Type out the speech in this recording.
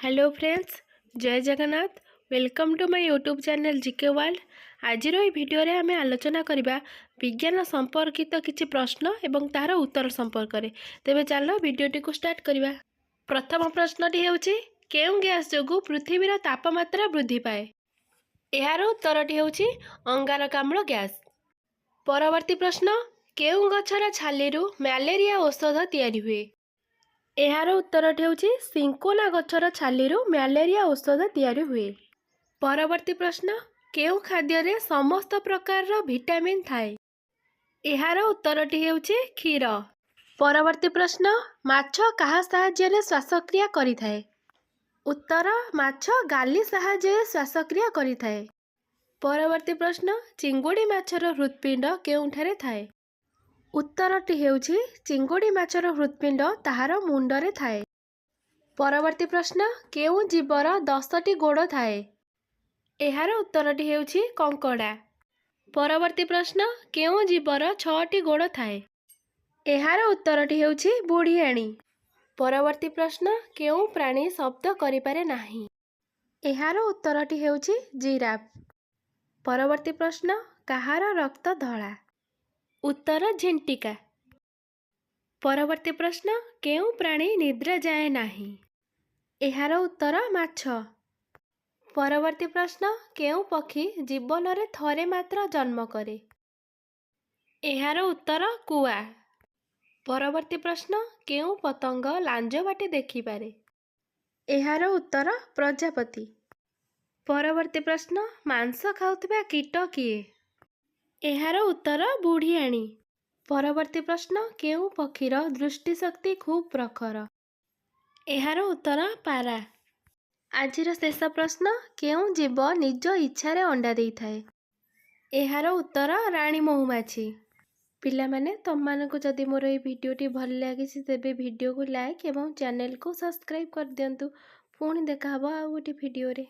Hello friends, जय Jagannath. Welcome to my YouTube channel GK world. आज video रे आम आलोचना करबा विज्ञान संपर्कित किछि प्रश्न एवं तार उत्तर संपर्क में। तेबे चलो वीडियोटी को स्टार्ट करबा। प्रथम प्रश्नटी हेउछि केउं गैस जोगु पृथ्वीर तापमात्रा वृद्धि पाए। एहार उत्तरटी हेउछि अंगारकाम्ल गैस। परवर्ती प्रश्न केउं गछर छालीरु मलेरिया औषध तैयारी हुए। एहार उत्तरटी हेउछि सिंकोना गछर छालीरु मलेरिया औषध तैयारी हुए। परवर्ती प्रश्न केउं खाद्य समस्त प्रकार विटामिन थाए। एहार उत्तरटी हेउछि क्षीर। परवर्ती प्रश्न माछ काहा साहाय्य श्वासक्रिया करिथाए। उत्तर माछ गाली साहाय्य श्वासक्रिया करिथाए। परवर्ती प्रश्न चिंगुड़ी माछर हृत्पिंड केउंठारे थाए। उत्तरटी हेउछि चिंगुड़ी माछर हृत्पिंड ताहार मुंडरे थाए। परवर्ती प्रश्न केउं जीवर 10टी गोड़ थाए। एहार उत्तरटी हेउछि कंकड़ा। परवर्ती प्रश्न केउं जीवर 6टी गोड़ थाए। एहार उत्तरटी हेउछि बुढ़ियाणी। परवर्ती प्रश्न केउं प्राणी शब्द करिपारे नाही। एहार उत्तरटी हेउछि जिराफ। परवर्ती प्रश्न काहार रक्त धळा। उत्तर झिंटिका। परवर्ती प्रश्न केउं प्राणी निद्रा जाए नाही। एहार उत्तर माछ। परवर्ती प्रश्न केउं पक्षी जीवन रे थरे मात्र जन्म करे। एहार उत्तर कुआ। परवर्ती प्रश्न केउं पतंग लांज बाटे देखि पारे। एहार उत्तर प्रजापति। परवर्ती प्रश्न मांस खाउथिबा कीट किए। एहार उत्तर बुढ़ियाणी। परवर्ती प्रश्न केउं पक्षीर दृष्टिशक्ति खूब प्रखर। एहार उत्तर पारा। आजिर शेष प्रश्न केउं जीव निज इच्छारे अंडा देइथाए। एहार उत्तर रानी महुमाछी। पिला माने तममानकु जदि मोर ए वीडियोटी भल लागिछि तेबे वीडियो को लाइक एवं चैनल को सब्सक्राइब कर दियंतु। पुणी देखा हबो आ गोटे वीडियो रे।